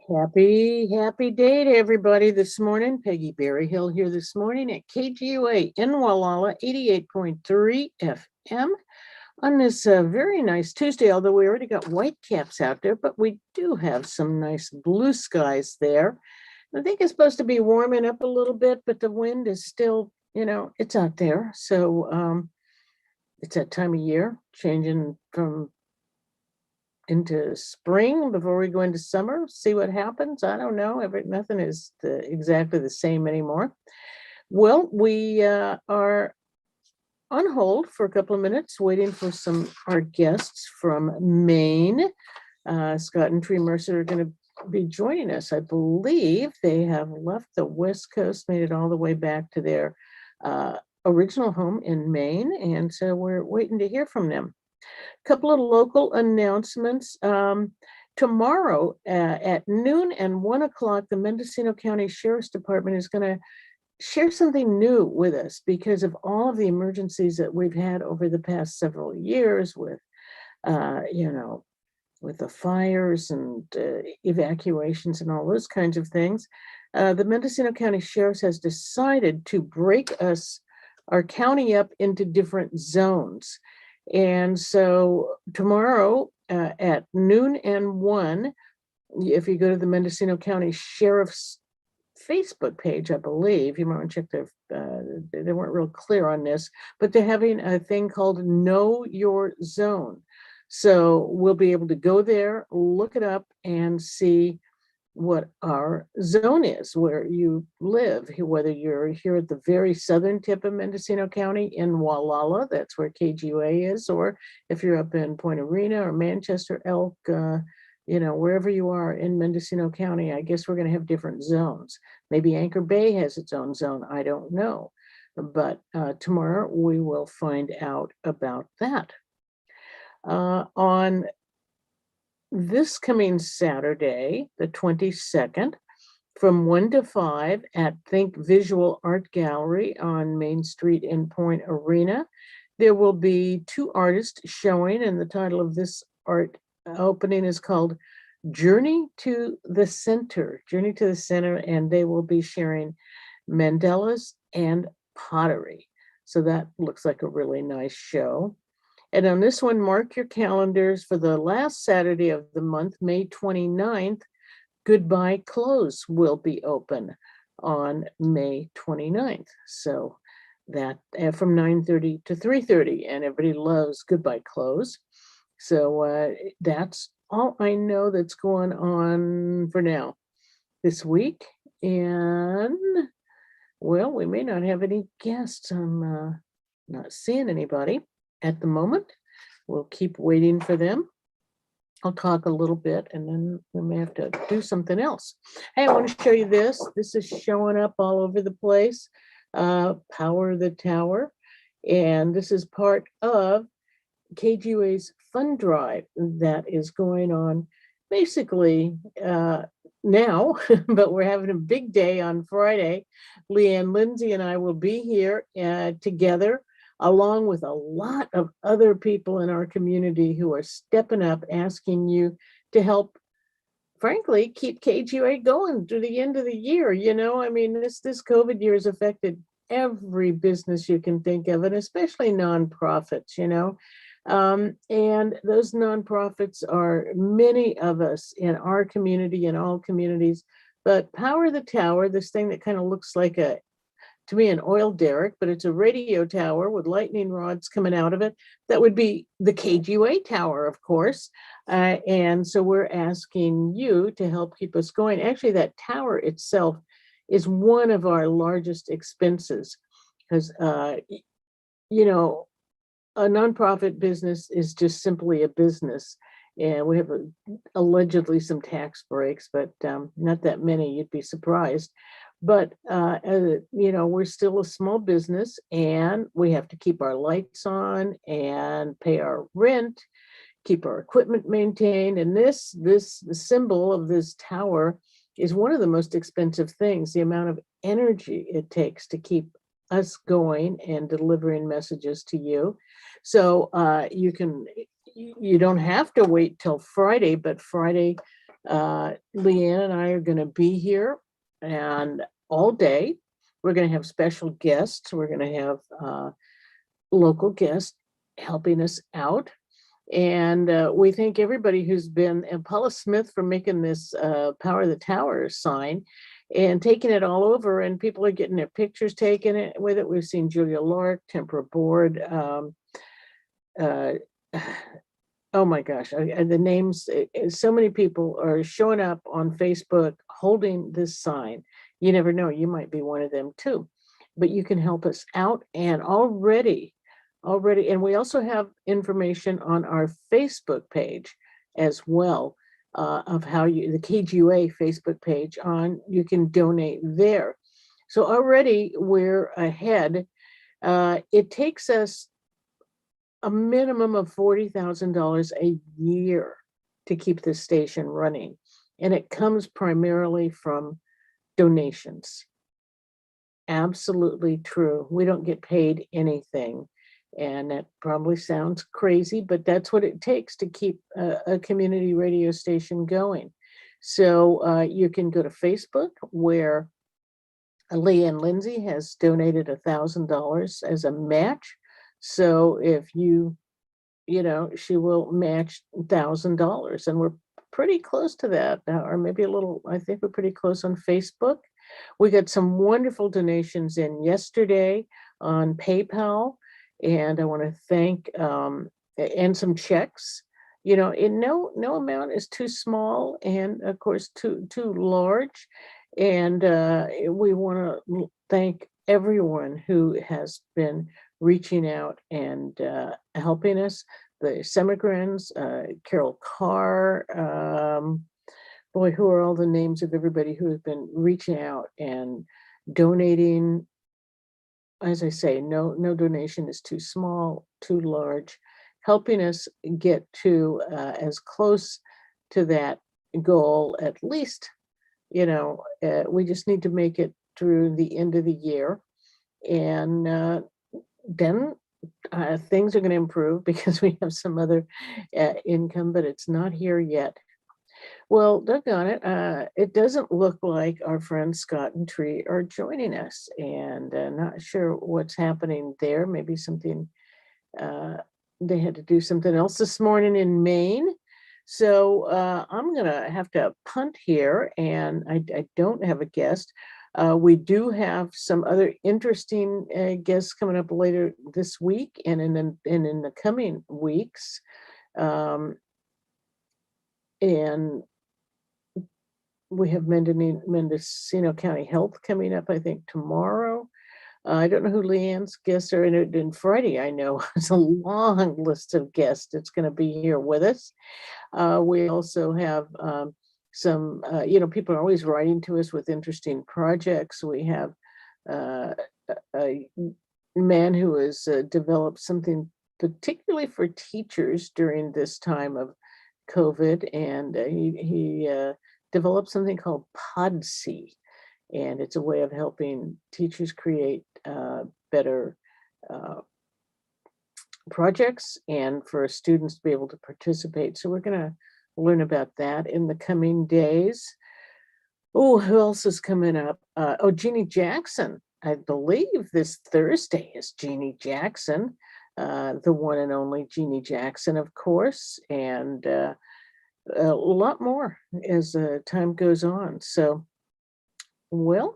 Happy day to everybody this morning. Peggy Berryhill here this morning at KGUA in Wallala, 88.3 FM on this very nice Tuesday, although we already got white caps out there, but we do have some nice blue skies there. I think it's supposed to be warming up a little bit, but the wind is still, it's out there. So it's that time of year, changing from into spring before we go into summer, see what happens. I don't know. Nothing is exactly the same anymore. Well, we are on hold for a couple of minutes, waiting for our guests from Maine. Scott and Tree Mercer are going to be joining us. I believe they have left the West Coast, made it all the way back to their original home in Maine, and so we're waiting to hear from them. Couple of local announcements. Tomorrow at noon and 1 o'clock, the Mendocino County Sheriff's Department is going to share something new with us because of all of the emergencies that we've had over the past several years with, with the fires and evacuations and all those kinds of things. The Mendocino County Sheriff's has decided to break our county up into different zones. And so tomorrow at noon and 1, if you go to the Mendocino County Sheriff's Facebook page, I believe, you might want to check they weren't real clear on this, but they're having a thing called Know Your Zone. So we'll be able to go there, look it up, and see what our zone is, where you live, whether you're here at the very southern tip of Mendocino County in Wallala, that's where KGUA is, or if you're up in Point Arena or Manchester, Elk, wherever you are in Mendocino County, I guess we're going to have different zones. Maybe Anchor Bay has its own zone, I don't know. But tomorrow we will find out about that. On this coming Saturday, the 22nd, from 1 to 5 at Think Visual Art Gallery on Main Street in Point Arena, there will be 2 artists showing, and the title of this art opening is called Journey to the Center, and they will be sharing mandalas and pottery. So that looks like a really nice show. And on this one, mark your calendars for the last Saturday of the month, May 29th. Goodbye Clothes will be open on May 29th. So that from 9:30 to 3:30, and everybody loves Goodbye Clothes. So that's all I know that's going on for now this week. And well, we may not have any guests. I'm not seeing anybody at the moment. We'll keep waiting for them. I'll talk a little bit and then we may have to do something else. Hey, I want to show you this. This is showing up all over the place. Power the Tower. And this is part of KGUA's fund drive that is going on basically now, but we're having a big day on Friday. Leanne Lindsay and I will be here together, along with a lot of other people in our community who are stepping up, asking you to help, frankly, keep KGUA going through the end of the year. This COVID year has affected every business you can think of, and especially nonprofits, and those nonprofits are many of us in our community, in all communities. But Power the Tower, this thing that kind of looks like a to me an oil derrick, but it's a radio tower with lightning rods coming out of it. That would be the KGUA tower, of course. And so we're asking you to help keep us going. Actually, that tower itself is one of our largest expenses because, you know, a nonprofit business is just simply a business. And we have allegedly some tax breaks, but not that many, you'd be surprised. But, you know, we're still a small business and we have to keep our lights on and pay our rent, keep our equipment maintained. And the symbol of this tower is one of the most expensive things, the amount of energy it takes to keep us going and delivering messages to you. So you don't have to wait till Friday, but Friday, Leanne and I are going to be here and all day. We're going to have special guests. We're going to have local guests helping us out. And we thank everybody who's been, and Paula Smith for making this Power of the Tower sign and taking it all over, and people are getting their pictures taken with it. We've seen Julia Lark, Tempera Board. Oh my gosh, the names, so many people are showing up on Facebook holding this sign. You never know, you might be one of them too, but you can help us out. And already, and we also have information on our Facebook page as well, of how the KGUA Facebook page you can donate there. So already we're ahead. It takes us a minimum of $40,000 a year to keep this station running. And it comes primarily from donations. Absolutely true. We don't get paid anything. And that probably sounds crazy, but that's what it takes to keep a community radio station going. So you can go to Facebook, where Leanne Lindsay has donated $1,000 as a match. So if you know, she will match $1,000, and we're pretty close to that now, or maybe a little. I think we're pretty close on Facebook. We got some wonderful donations in yesterday on PayPal, and I want to thank and some checks. You know, no amount is too small, and of course too large. And we want to thank everyone who has been reaching out and helping us. The Semigrants, Carol Carr, boy, who are all the names of everybody who has been reaching out and donating? As I say, no donation is too small, too large, helping us get to as close to that goal, at least. You know, we just need to make it through the end of the year, and then things are going to improve because we have some other income, but it's not here yet. Well, doggone it, it doesn't look like our friends Scott and Tree are joining us, and not sure what's happening there. Maybe something, they had to do something else this morning in Maine. So I'm going to have to punt here, and I don't have a guest. We do have some other interesting guests coming up later this week and in the coming weeks. And we have Mendocino County Health coming up, I think, tomorrow. I don't know who Leanne's guests are. And Friday, I know, it's a long list of guests that's going to be here with us. We also have some, you know, people are always writing to us with interesting projects. We have a man who has developed something particularly for teachers during this time of COVID, and he developed something called Podsy, and it's a way of helping teachers create better projects and for students to be able to participate. So we're going to learn about that in the coming days. Oh, who else is coming up? Oh, Jeannie Jackson. I believe this Thursday is Jeannie Jackson, the one and only Jeannie Jackson, of course, and a lot more as time goes on. So, well,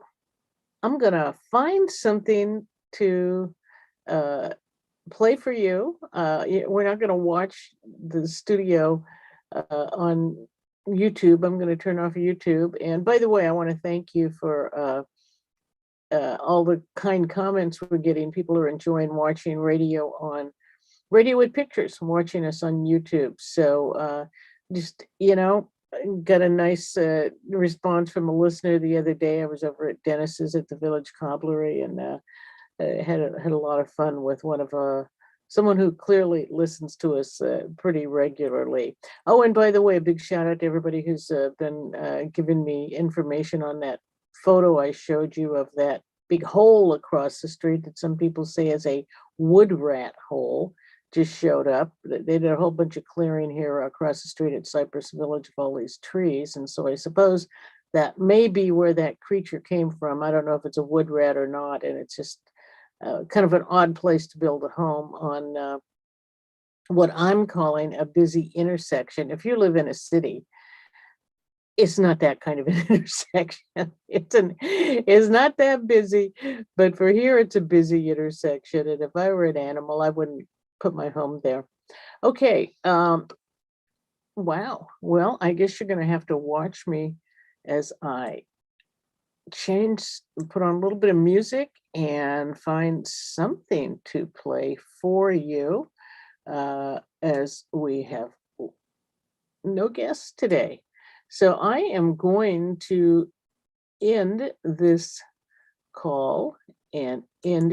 I'm gonna find something to uh, play for you. We're not gonna watch the studio on YouTube. I'm gonna turn off YouTube. And by the way, I want to thank you for all the kind comments we're getting. People are enjoying watching radio with pictures, watching us on YouTube. So just, got a nice response from a listener the other day. I was over at Dennis's at the Village Cobblery, and had a lot of fun with one of someone who clearly listens to us pretty regularly. Oh, and by the way, a big shout out to everybody who's been giving me information on that photo I showed you of that big hole across the street that some people say is a wood rat hole. Just showed up. They did a whole bunch of clearing here across the street at Cypress Village of all these trees. And so I suppose that may be where that creature came from. I don't know if it's a wood rat or not. And it's just kind of an odd place to build a home on what I'm calling a busy intersection. If you live in a city, it's not that kind of an intersection. It's not that busy, but for here it's a busy intersection. And if I were an animal, I wouldn't put my home there. Okay. Wow. Well, I guess you're gonna have to watch me as I put on a little bit of music and find something to play for you as we have no guests today. So I am going to end this call and end